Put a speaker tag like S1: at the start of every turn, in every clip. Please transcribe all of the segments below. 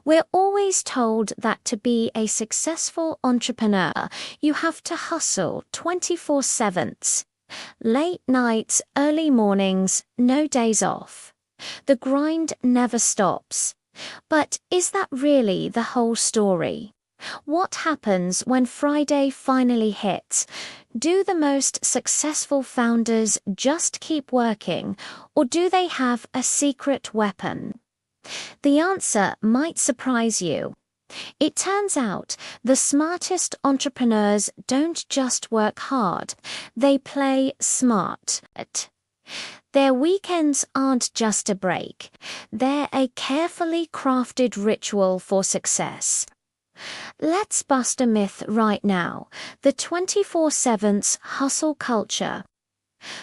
S1: We're always told that to be a successful entrepreneur, you have to hustle 24/7. Late nights, early mornings, no days off. The grind never stops. But is that really the whole story? What happens when Friday finally hits? Do the most successful founders just keep working, or do they have a secret weapon? The answer might surprise you. It turns out the smartest entrepreneurs don't just work hard, they play smart. Their weekends aren't just a break, they're a carefully crafted ritual for success. Let's bust a myth right now, the 24/7 hustle culture.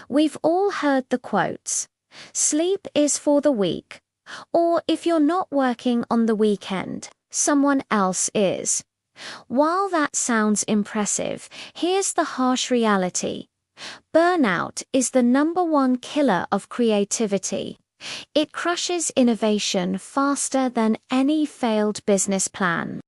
S1: We've all heard the quotes, "Sleep is for the weak," or "If you're not working on the weekend, someone else is." While that sounds impressive, here's the harsh reality. Burnout is the #1 killer of creativity. It crushes innovation faster than any failed business plan.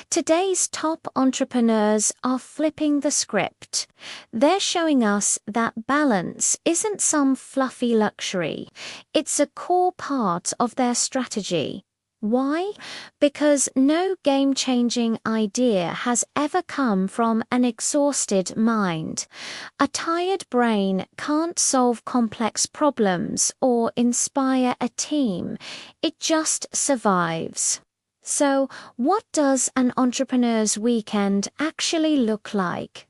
S1: Today's top entrepreneurs are flipping the script. They're showing us that balance isn't some fluffy luxury. It's a core part of their strategy. Why? Because no game-changing idea has ever come from an exhausted mind. A tired brain can't solve complex problems or inspire a team. It just survives. So, what does an entrepreneur's weekend actually look like?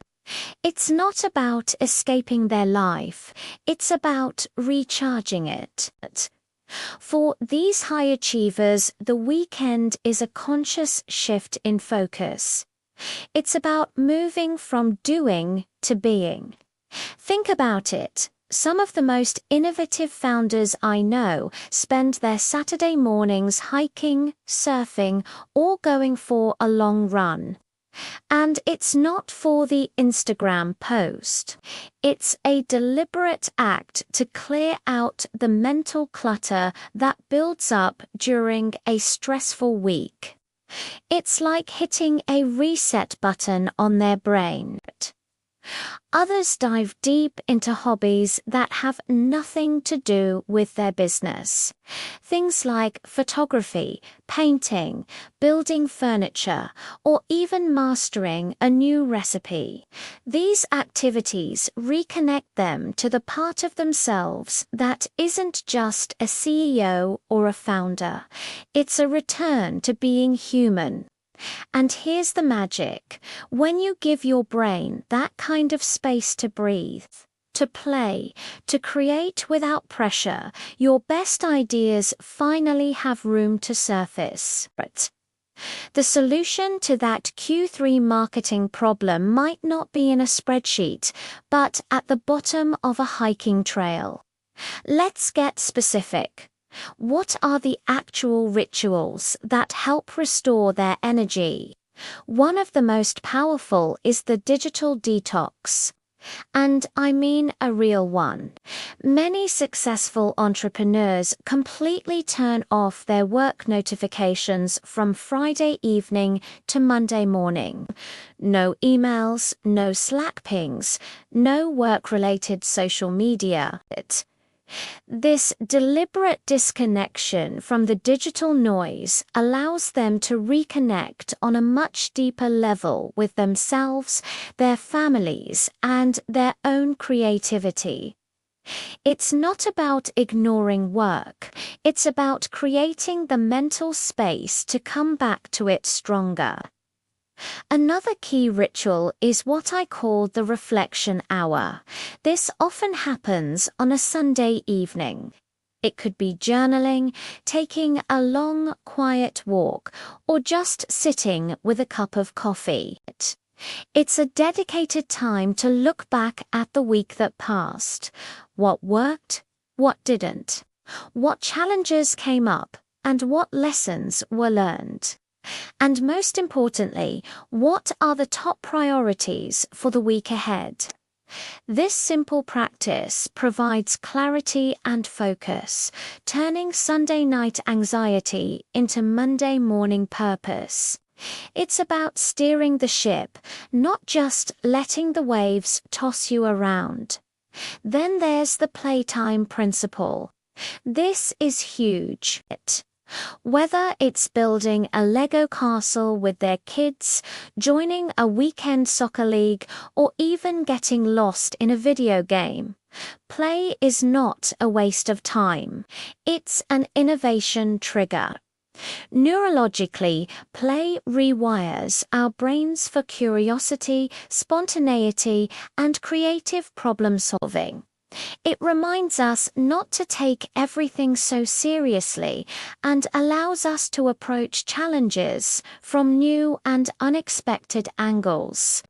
S1: It's not about escaping their life, it's about recharging it. For these high achievers, the weekend is a conscious shift in focus. It's about moving from doing to being. Think about it. Some of the most innovative founders I know spend their Saturday mornings hiking, surfing, or going for a long run. And it's not for the Instagram post. It's a deliberate act to clear out the mental clutter that builds up during a stressful week. It's like hitting a reset button on their brain. Others dive deep into hobbies that have nothing to do with their business. Things like photography, painting, building furniture, or even mastering a new recipe. These activities reconnect them to the part of themselves that isn't just a CEO or a founder. It's a return to being human. And here's the magic. When you give your brain that kind of space to breathe, to play, to create without pressure, your best ideas finally have room to surface. The solution to that Q3 marketing problem might not be in a spreadsheet, but at the bottom of a hiking trail. Let's get specific. What are the actual rituals that help restore their energy? One of the most powerful is the digital detox. And I mean a real one. Many successful entrepreneurs completely turn off their work notifications from Friday evening to Monday morning. No emails, no Slack pings, no work-related social media. This deliberate disconnection from the digital noise allows them to reconnect on a much deeper level with themselves, their families, and their own creativity. It's not about ignoring work, it's about creating the mental space to come back to it stronger. Another key ritual is what I call the reflection hour. This often happens on a Sunday evening. It could be journaling, taking a long, quiet walk, or just sitting with a cup of coffee. It's a dedicated time to look back at the week that passed. What worked, what didn't, what challenges came up, and what lessons were learned. And most importantly, what are the top priorities for the week ahead? This simple practice provides clarity and focus, turning Sunday night anxiety into Monday morning purpose. It's about steering the ship, not just letting the waves toss you around. Then there's the playtime principle. This is huge. Whether it's building a Lego castle with their kids, joining a weekend soccer league, or even getting lost in a video game, play is not a waste of time. It's an innovation trigger. Neurologically, play rewires our brains for curiosity, spontaneity, and creative problem solving. It reminds us not to take everything so seriously and allows us to approach challenges from new and unexpected angles.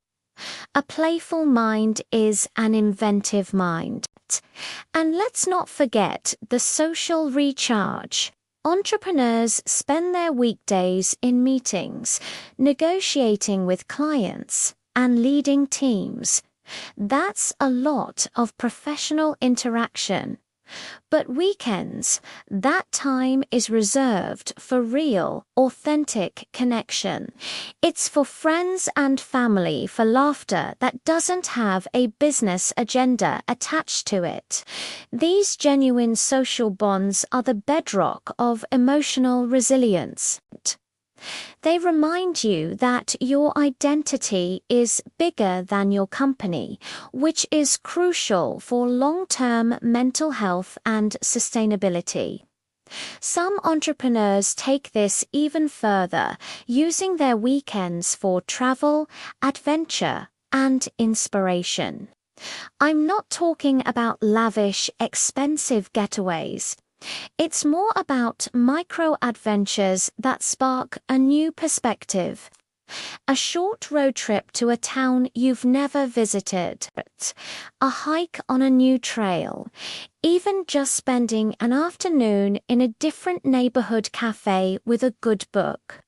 S1: A playful mind is an inventive mind. And let's not forget the social recharge. Entrepreneurs spend their weekdays in meetings, negotiating with clients, and leading teams. That's a lot of professional interaction. But weekends, that time is reserved for real, authentic connection. It's for friends and family, for laughter that doesn't have a business agenda attached to it. These genuine social bonds are the bedrock of emotional resilience. They remind you that your identity is bigger than your company, which is crucial for long-term mental health and sustainability. Some entrepreneurs take this even further, using their weekends for travel, adventure, and inspiration. I'm not talking about lavish, expensive getaways. It's more about micro-adventures that spark a new perspective. A short road trip to a town you've never visited, a hike on a new trail, even just spending an afternoon in a different neighborhood cafe with a good book.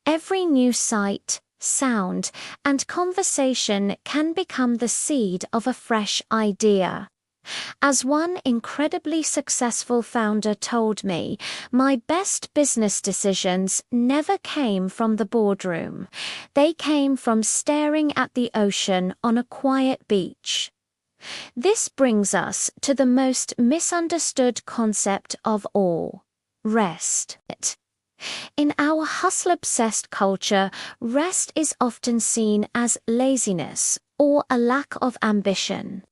S1: Every new sight, sound, and conversation can become the seed of a fresh idea. As one incredibly successful founder told me, my best business decisions never came from the boardroom. They came from staring at the ocean on a quiet beach. This brings us to the most misunderstood concept of all: rest. In our hustle-obsessed culture, rest is often seen as laziness or a lack of ambition.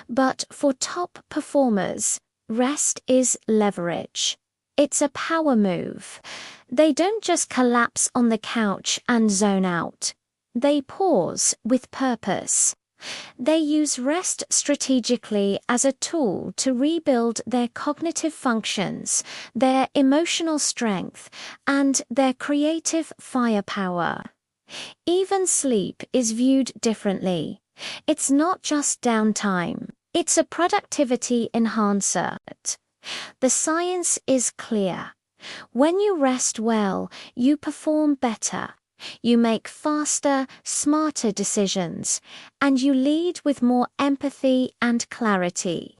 S1: But for top performers, rest is leverage. It's a power move. They don't just collapse on the couch and zone out. They pause with purpose. They use rest strategically as a tool to rebuild their cognitive functions, their emotional strength, and their creative firepower. Even sleep is viewed differently. It's not just downtime. It's a productivity enhancer. The science is clear. When you rest well, you perform better. You make faster, smarter decisions, and you lead with more empathy and clarity.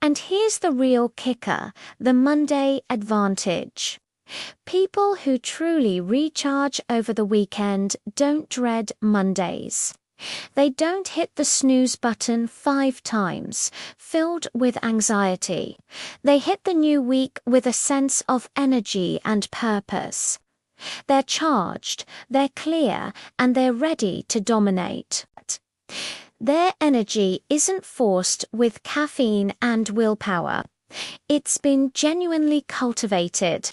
S1: And here's the real kicker: the Monday advantage. People who truly recharge over the weekend don't dread Mondays. They don't hit the snooze button 5 times, filled with anxiety. They hit the new week with a sense of energy and purpose. They're charged, they're clear, and they're ready to dominate. Their energy isn't forced with caffeine and willpower. It's been genuinely cultivated.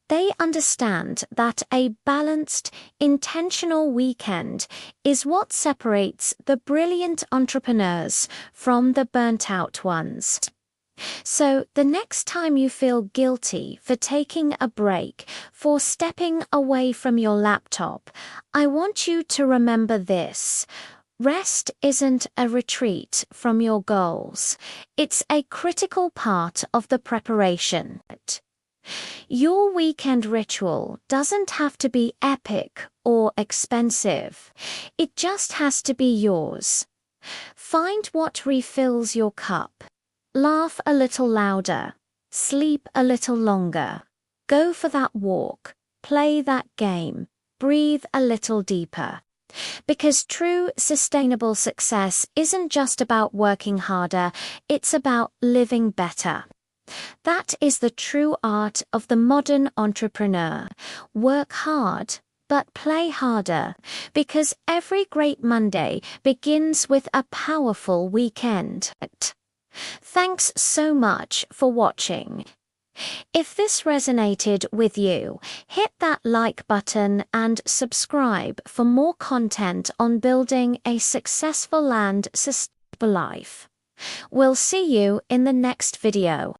S1: They understand that a balanced, intentional weekend is what separates the brilliant entrepreneurs from the burnt-out ones. So the next time you feel guilty for taking a break, for stepping away from your laptop, I want you to remember this: rest isn't a retreat from your goals. It's a critical part of the preparation. Your weekend ritual doesn't have to be epic or expensive. It just has to be yours. Find what refills your cup. Laugh a little louder. Sleep a little longer. Go for that walk. Play that game. Breathe a little deeper. Because true sustainable success isn't just about working harder, it's about living better. That is the true art of the modern entrepreneur. Work hard, but play harder, because every great Monday begins with a powerful weekend. Thanks so much for watching. If this resonated with you, hit that like button and subscribe for more content on building a successful and sustainable life. We'll see you in the next video.